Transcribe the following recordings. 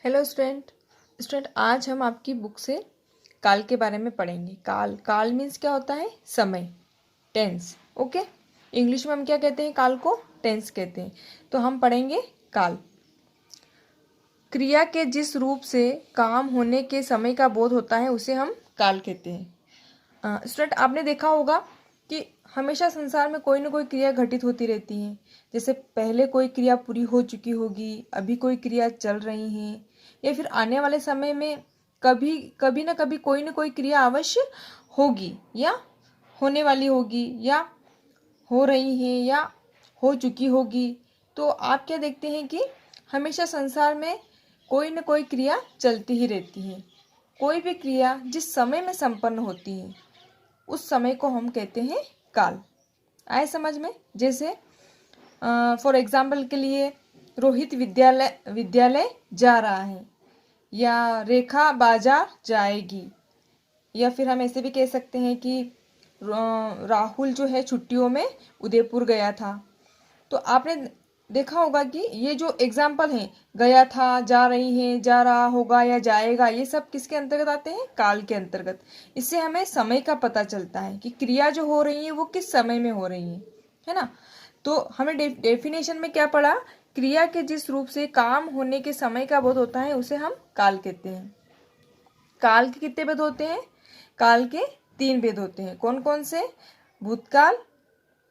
Hello student आज हम आपकी बुक से काल के बारे में पढ़ेंगे। काल काल मीन्स क्या होता है? समय, टेंस। ओके, इंग्लिश में हम क्या कहते हैं? काल को टेंस कहते हैं। तो हम पढ़ेंगे काल। क्रिया के जिस रूप से काम होने के समय का बोध होता है उसे हम काल कहते हैं। स्टूडेंट आपने देखा होगा कि हमेशा संसार में कोई ना कोई क्रिया घटित होती रहती है। जैसे पहले कोई क्रिया पूरी हो चुकी होगी, अभी कोई क्रिया चल रही है, या फिर आने वाले समय में कभी कभी ना कोई क्रिया अवश्य होगी या होने वाली होगी या हो रही है या हो चुकी होगी। तो आप क्या देखते हैं कि हमेशा संसार में कोई ना कोई क्रिया चलती ही रहती है। कोई भी क्रिया जिस समय में संपन्न होती है उस समय को हम कहते हैं काल। आए समझ में? जैसे फॉर एग्जाम्पल के लिए रोहित विद्यालय जा रहा है, या रेखा बाजार जाएगी, या फिर हम ऐसे भी कह सकते हैं कि राहुल जो है छुट्टियों में उदयपुर गया था। तो आपने देखा होगा कि ये जो एग्जाम्पल हैं, गया था, जा रही है, जा रहा होगा या जाएगा, ये सब किसके अंतर्गत आते हैं? काल के अंतर्गत। इससे हमें समय का पता चलता है कि क्रिया जो हो रही है वो किस समय में हो रही है ना। तो हमें डेफिनेशन में क्या पढ़ा? क्रिया के जिस रूप से काम होने के समय का बोध होता है उसे हम काल कहते हैं। काल के कितने भेद होते हैं? काल के 3 भेद होते हैं। कौन कौन से? भूतकाल,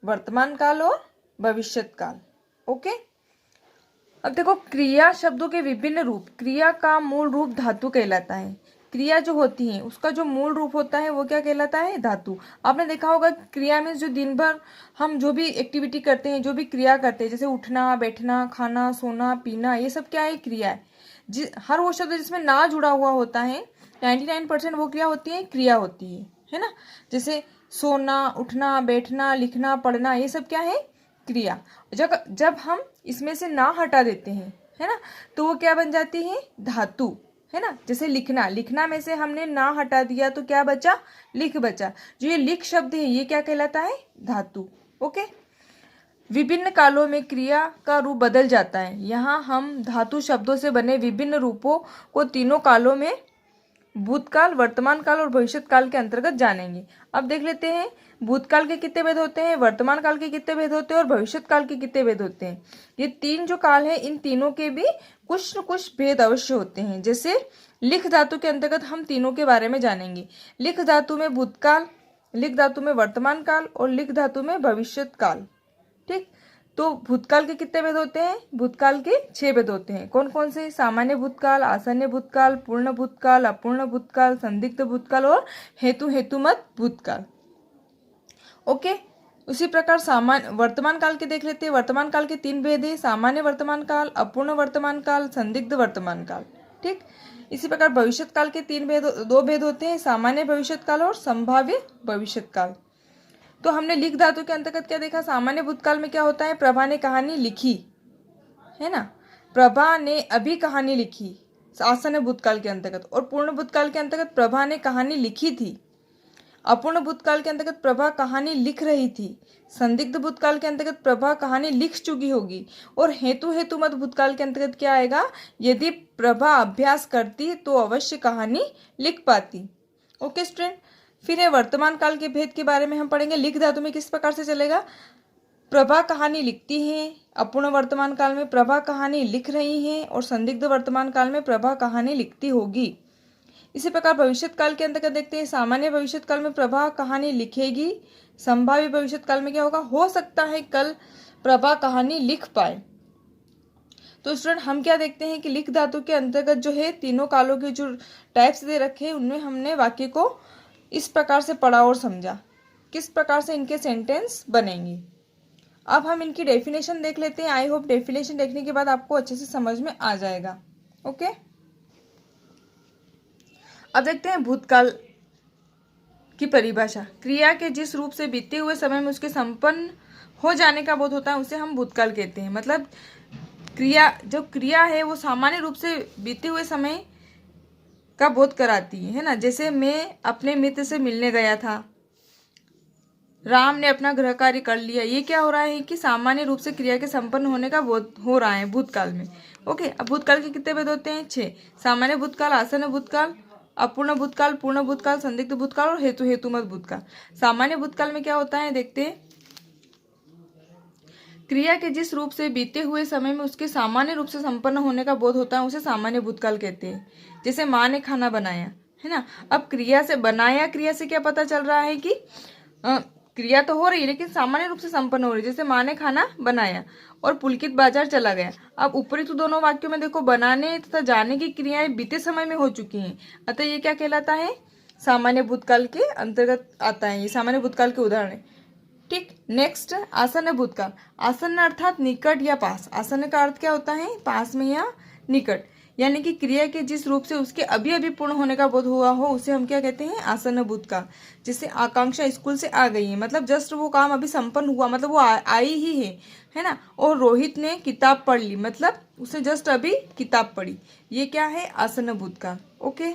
वर्तमान काल और भविष्यत काल। ओके, अब देखो, क्रिया शब्दों के विभिन्न रूप। क्रिया का मूल रूप धातु कहलाता है। क्रिया जो होती है उसका जो मूल रूप होता है वो क्या कहलाता है? धातु। आपने देखा होगा क्रिया में जो दिन भर हम जो भी एक्टिविटी करते हैं, जो भी क्रिया करते हैं, जैसे उठना, बैठना, खाना, सोना, पीना, ये सब क्या है? क्रिया है। हर वो शब्द जिसमें ना जुड़ा हुआ होता है 99% वो क्या होती है? क्रिया होती है ना। जैसे सोना, उठना, बैठना, लिखना, पढ़ना, ये सब क्या है? क्रिया। जब हम इसमें से ना हटा देते हैं, है ना, तो वो क्या बन जाती है? धातु, है ना। जैसे लिखना में से हमने ना हटा दिया तो क्या बचा? लिख बचा। जो ये लिख शब्द है ये क्या कहलाता है? धातु। ओके, विभिन्न कालों में क्रिया का रूप बदल जाता है। यहाँ हम धातु शब्दों से बने विभिन्न रूपों को तीनों कालों में, भूतकाल, वर्तमान काल और भविष्यत काल के अंतर्गत जानेंगे। अब देख लेते हैं भूतकाल के कितने भेद होते हैं, वर्तमान काल के कितने भेद होते हैं और भविष्यत काल के कितने भेद होते हैं। ये 3 जो काल है इन तीनों के भी कुछ न कुछ भेद अवश्य होते हैं। जैसे लिख धातु के अंतर्गत हम तीनों के बारे में जानेंगे। लिख धातु में भूतकाल, लिख धातु में वर्तमान काल और लिख धातु में भविष्यत काल। ठीक, तो भूतकाल के कितने भेद होते हैं? भूतकाल के 6 भेद होते हैं। कौन कौन से? सामान्य भूतकाल, आसन्न भूतकाल, पूर्ण भूतकाल, अपूर्ण भूतकाल, संदिग्ध भूतकाल और हेतुमत भूतकाल। ओके, उसी प्रकार वर्तमान काल के देख लेते हैं। वर्तमान काल के 3 भेद है, सामान्य वर्तमान काल, अपूर्ण वर्तमान काल, संदिग्ध वर्तमान काल। ठीक, इसी प्रकार भविष्यत काल के 2 भेद होते हैं, सामान्य भविष्यत काल और संभाव्य भविष्यत काल। तो हमने लिख धातु के अंतर्गत क्या देखा? सामान्य भूतकाल में क्या होता है? प्रभा ने कहानी लिखी, है ना। प्रभा ने अभी कहानी लिखी, आसन्न भूतकाल के अंतर्गत। और पूर्ण भूतकाल के अंतर्गत प्रभा ने कहानी लिखी थी। अपूर्ण भूतकाल के अंतर्गत प्रभा कहानी लिख रही थी। संदिग्ध भूतकाल के अंतर्गत प्रभा कहानी लिख चुकी होगी। और हेतुमत भूतकाल के अंतर्गत क्या आएगा? यदि प्रभा अभ्यास करती तो अवश्य कहानी लिख पाती। ओके स्टूडेंट, फिर है वर्तमान काल के भेद के बारे में हम पढ़ेंगे। लिख धातु में किस प्रकार से चलेगा? प्रभा कहानी लिखती है, अपूर्ण वर्तमान काल में प्रभा कहानी लिख रही है और संदिग्ध वर्तमान काल में प्रभा कहानी लिखती होगी। इसी प्रकार भविष्यत काल के अंतर्गत देखते हैं। सामान्य भविष्यत काल में प्रभा कहानी लिखेगी, संभाव्य भविष्यत काल में क्या होगा? हो सकता है कल प्रभा कहानी लिख पाए। तो स्टूडेंट हम क्या देखते हैं कि लिख धातु के अंतर्गत जो है तीनों कालों के जो टाइप्स दे रखे हैं उनमें हमने वाक्य को इस प्रकार से पढ़ा और समझा, किस प्रकार से इनके सेंटेंस बनेंगे। अब हम इनकी डेफिनेशन देख लेते हैं। आई होप डेफिनेशन देखने के बाद आपको अच्छे से समझ में आ जाएगा। ओके, अब देखते हैं भूतकाल की परिभाषा। क्रिया के जिस रूप से बीते हुए समय में उसके संपन्न हो जाने का बोध होता है उसे हम भूतकाल कहते हैं। मतलब जो क्रिया है वो सामान्य रूप से बीते हुए समय का बोध कराती है ना। जैसे मैं अपने मित्र से मिलने गया था, राम ने अपना गृह कार्य कर लिया। ये क्या हो रहा है कि सामान्य रूप से क्रिया के संपन्न होने का बोध हो रहा है भूतकाल में। ओके, अब भूतकाल के कितने भेद होते हैं? 6। सामान्य भूतकाल, आसन्न भूतकाल, अपूर्ण भूतकाल, पूर्ण भूतकाल, संदिग्ध भूतकाल और हेतुमत भूतकाल। सामान्य भूतकाल में क्या होता है देखते हैं। क्रिया के जिस रूप से बीते हुए समय में उसके सामान्य रूप से संपन्न होने का बोध होता है उसे सामान्य भूतकाल कहते हैं। जैसे माँ ने खाना बनाया, है ना। अब क्रिया से बनाया, क्रिया से क्या पता चल रहा है कि क्रिया तो हो रही है लेकिन सामान्य रूप से संपन्न हो रही है। जैसे माँ ने खाना बनाया और पुलकित बाजार चला गया। अब ऊपरी तो दोनों वाक्यों में देखो बनाने तथा जाने की क्रियाएं बीते समय में हो चुकी हैं, अतः ये क्या कहलाता है? सामान्य भूतकाल के अंतर्गत आता है। ये सामान्य भूतकाल के उदाहरण है। ठीक, नेक्स्ट आसन्न भूतकाल। आसन्न अर्थात निकट या पास। आसन्न का अर्थ क्या होता है? पास में या निकट। यानी कि क्रिया के जिस रूप से उसके अभी अभी पूर्ण होने का बोध हुआ हो उसे हम क्या कहते हैं? आसन्न भूतकाल। जैसे आकांक्षा स्कूल से आ गई है, मतलब जस्ट वो काम अभी संपन्न हुआ, मतलब वो आई ही है ना। और रोहित ने किताब पढ़ ली, मतलब उसने जस्ट अभी किताब पढ़ी। ये क्या है? आसन्न भूतकाल। ओके,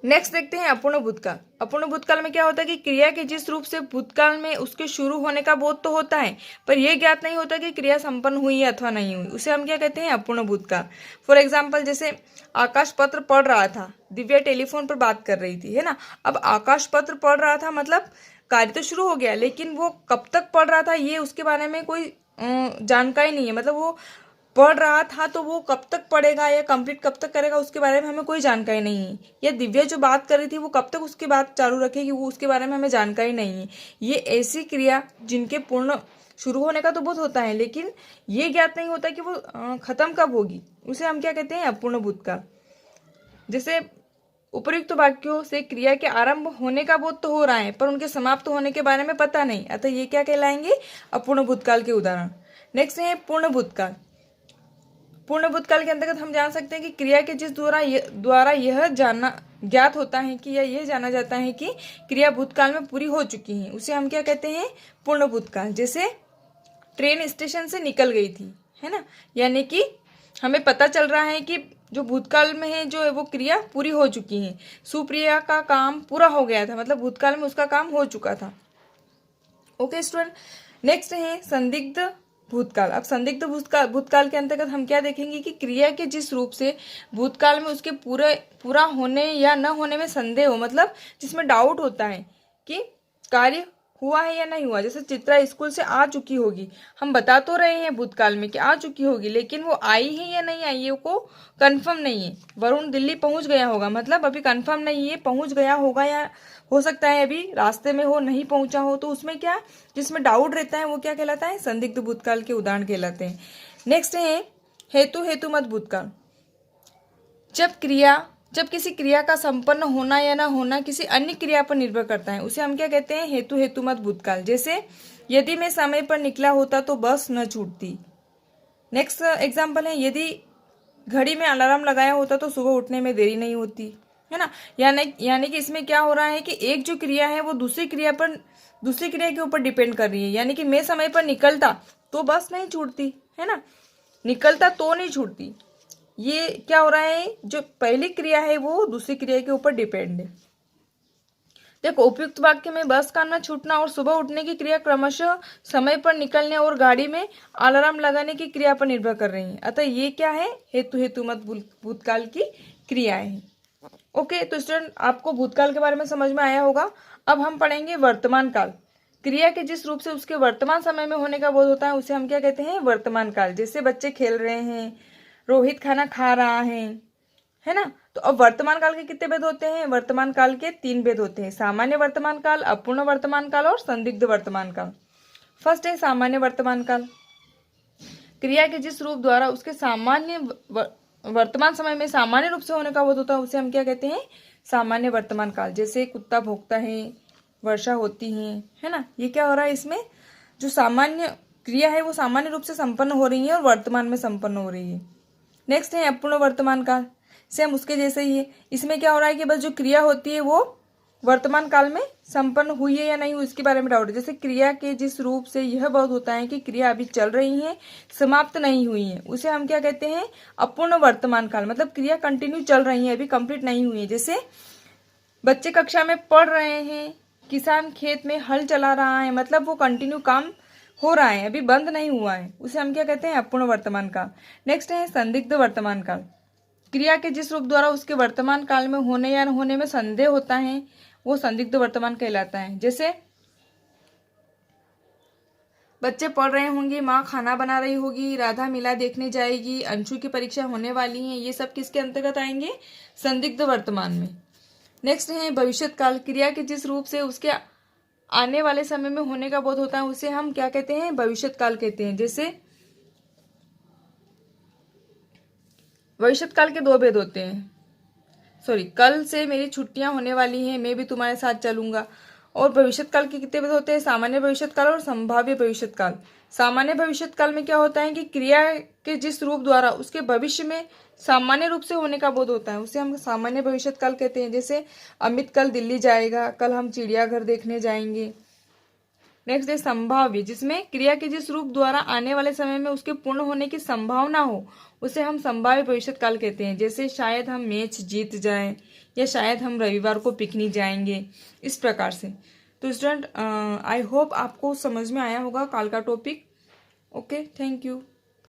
नेक्स्ट देखते हैं अपूर्ण भूतकाल। अपूर्ण भूतकाल में क्या होता है कि क्रिया के जिस रूप से भूतकाल में उसके शुरू होने का बोध तो होता है पर यह ज्ञात नहीं होता कि क्रिया संपन्न हुई है अथवा नहीं हुई, उसे हम क्या कहते हैं? अपूर्ण भूतकाल। फॉर एग्जाम्पल, जैसे आकाश पत्र पढ़ रहा था, दिव्या टेलीफोन पर बात कर रही थी, है ना। अब आकाश पत्र पढ़ रहा था मतलब कार्य तो शुरू हो गया, लेकिन वो कब तक पढ़ रहा था ये उसके बारे में कोई जानकारी नहीं है। मतलब वो पढ़ रहा था तो वो कब तक पढ़ेगा या कंप्लीट कब तक करेगा उसके बारे में हमें कोई जानकारी नहीं है। या दिव्या जो बात कर रही थी वो कब तक उसकी बात चालू रखेगी वो उसके बारे में हमें जानकारी नहीं है। ये ऐसी क्रिया जिनके पूर्ण शुरू होने का तो बहुत होता है लेकिन ये ज्ञात नहीं होता कि वो खत्म कब होगी, उसे हम क्या कहते हैं? अपूर्ण भूतकाल। जैसे उपयुक्त वाक्यों से क्रिया के आरंभ होने का बोध तो हो रहा है पर उनके समाप्त होने के बारे में पता नहीं, अतः ये क्या कहलाएंगे? अपूर्ण भूतकाल के उदाहरण। नेक्स्ट है पूर्ण भूतकाल। पूर्ण भूतकाल के अंतर्गत हम जान सकते हैं कि क्रिया के जिस द्वारा यह जानना ज्ञात होता है कि या यह जाना जाता है कि क्रिया भूतकाल में पूरी हो चुकी है उसे हम क्या कहते हैं? पूर्ण भूतकाल। जैसे ट्रेन स्टेशन से निकल गई थी, है ना, यानी कि हमें पता चल रहा है कि जो भूतकाल में है जो है वो क्रिया पूरी हो चुकी है। सुप्रिया का काम पूरा हो गया था, मतलब भूतकाल में उसका काम हो चुका था। ओके स्टूडेंट, नेक्स्ट है संदिग्ध भूतकाल। अब संदिग्ध भूतकाल के अंतर्गत हम क्या देखेंगे कि क्रिया के जिस रूप से भूतकाल में उसके पूरा होने या न होने में संदेह हो, मतलब जिसमें डाउट होता है कि कार्य हुआ है या नहीं हुआ। जैसे चित्रा स्कूल से आ चुकी होगी, हम बता तो रहे हैं भूतकाल में कि आ चुकी होगी, लेकिन वो आई है या नहीं आई ये को कंफर्म नहीं है। वरुण दिल्ली पहुंच गया होगा, मतलब अभी कंफर्म नहीं है, पहुंच गया होगा या हो सकता है अभी रास्ते में हो, नहीं पहुंचा हो। तो उसमें क्या, जिसमें डाउट रहता है वो क्या कहलाता है? संदिग्ध भूतकाल के उदाहरण कहलाते हैं। नेक्स्ट है हेतुमत भूतकाल। जब किसी क्रिया का संपन्न होना या ना होना किसी अन्य क्रिया पर निर्भर करता है उसे हम क्या कहते हैं? हेतुमत भूतकाल। जैसे यदि मैं समय पर निकला होता तो बस न छूटती। नेक्स्ट एग्जाम्पल है यदि घड़ी में अलार्म लगाया होता तो सुबह उठने में देरी नहीं होती, है ना। यानी कि इसमें क्या हो रहा है कि एक जो क्रिया है वो दूसरी क्रिया के ऊपर डिपेंड कर रही है। यानी कि मैं समय पर निकलता तो बस नहीं छूटती, है ना, निकलता तो नहीं छूटती। ये क्या हो रहा है, जो पहली क्रिया है वो दूसरी क्रिया के ऊपर डिपेंड है। देखो, उपयुक्त वाक्य में बस का न छूटना और सुबह उठने की क्रिया क्रमशः समय पर निकलने और गाड़ी में अलार्म लगाने की क्रिया पर निर्भर कर रही है। अतः ये क्या है? हेतुमत भूतकाल की क्रियाएं हैं। ओके, तो स्टूडेंट आपको भूतकाल के बारे में समझ में आया होगा। अब हम पढ़ेंगे वर्तमान काल। क्रिया के जिस रूप से उसके वर्तमान समय में होने का बोध होता है उसे हम क्या कहते हैं? वर्तमान काल। जैसे बच्चे खेल रहे हैं, रोहित खाना खा रहा है ना। तो अब वर्तमान काल के कितने भेद होते हैं? वर्तमान काल के 3 भेद होते हैं, सामान्य वर्तमान काल, अपूर्ण वर्तमान काल और संदिग्ध वर्तमान काल। फर्स्ट है सामान्य वर्तमान काल। क्रिया के जिस रूप द्वारा उसके सामान्य वर्तमान समय में सामान्य रूप से होने का बोध होता है उसे हम क्या कहते हैं? सामान्य वर्तमान काल। जैसे कुत्ता भौंकता है, वर्षा होती है ना। ये क्या हो रहा है, इसमें जो सामान्य क्रिया है वो सामान्य रूप से संपन्न हो रही है और वर्तमान में संपन्न हो रही है। नेक्स्ट है अपूर्ण वर्तमान काल। सेम उसके जैसे ही है। इसमें क्या हो रहा है कि बस जो क्रिया होती है वो वर्तमान काल में संपन्न हुई है या नहीं हुई इसके बारे में डाउट है। जैसे क्रिया के जिस रूप से यह बोध होता है कि क्रिया अभी चल रही है, समाप्त नहीं हुई है, उसे हम क्या कहते हैं? अपूर्ण वर्तमान काल। मतलब क्रिया कंटिन्यू चल रही है, अभी कंप्लीट नहीं हुई है। जैसे बच्चे कक्षा में पढ़ रहे हैं, किसान खेत में हल चला रहा है, मतलब वो कंटिन्यू काम हो रहा है, अभी बंद नहीं हुआ है, उसे हम क्या कहते हैं? अपूर्ण वर्तमान काल। नेक्स्ट है संदिग्ध वर्तमान काल। क्रिया के जिस रूप द्वारा उसके वर्तमान काल में होने या न होने में संदेह होता है वो संदिग्ध वर्तमान कहलाता है। जैसे बच्चे पढ़ रहे होंगे, माँ खाना बना रही होगी, राधा मेला देखने जाएगी, अंशु की परीक्षा होने वाली है, ये सब किसके अंतर्गत आएंगे? संदिग्ध वर्तमान में। नेक्स्ट है भविष्यत काल। क्रिया के जिस रूप से उसके आने वाले समय में होने का बोध होता है उसे हम क्या कहते हैं? भविष्यत काल कहते हैं। जैसे भविष्यत काल के दो भेद होते हैं, कल से मेरी छुट्टियां होने वाली हैं, मैं भी तुम्हारे साथ चलूंगा। और भविष्यत काल के कितने भेद होते हैं? सामान्य भविष्यत काल और संभाव्य भविष्यत काल। सामान्य भविष्यत काल में क्या होता है कि क्रिया के जिस रूप द्वारा उसके भविष्य में सामान्य रूप से होने का बोध होता है उसे हम सामान्य भविष्यत काल कहते हैं। जैसे अमित कल दिल्ली जाएगा, कल हम चिड़ियाघर देखने जाएंगे। नेक्स्ट है संभाव्य, जिसमें क्रिया के जिस रूप द्वारा आने वाले समय में उसके पूर्ण होने की संभावना हो उसे हम संभाव्य भविष्यत काल कहते हैं। जैसे शायद हम मैच जीत जाएं या शायद हम रविवार को पिकनिक जाएंगे, इस प्रकार से। तो स्टूडेंट, आई होप आपको समझ में आया होगा काल का टॉपिक। Okay, thank you.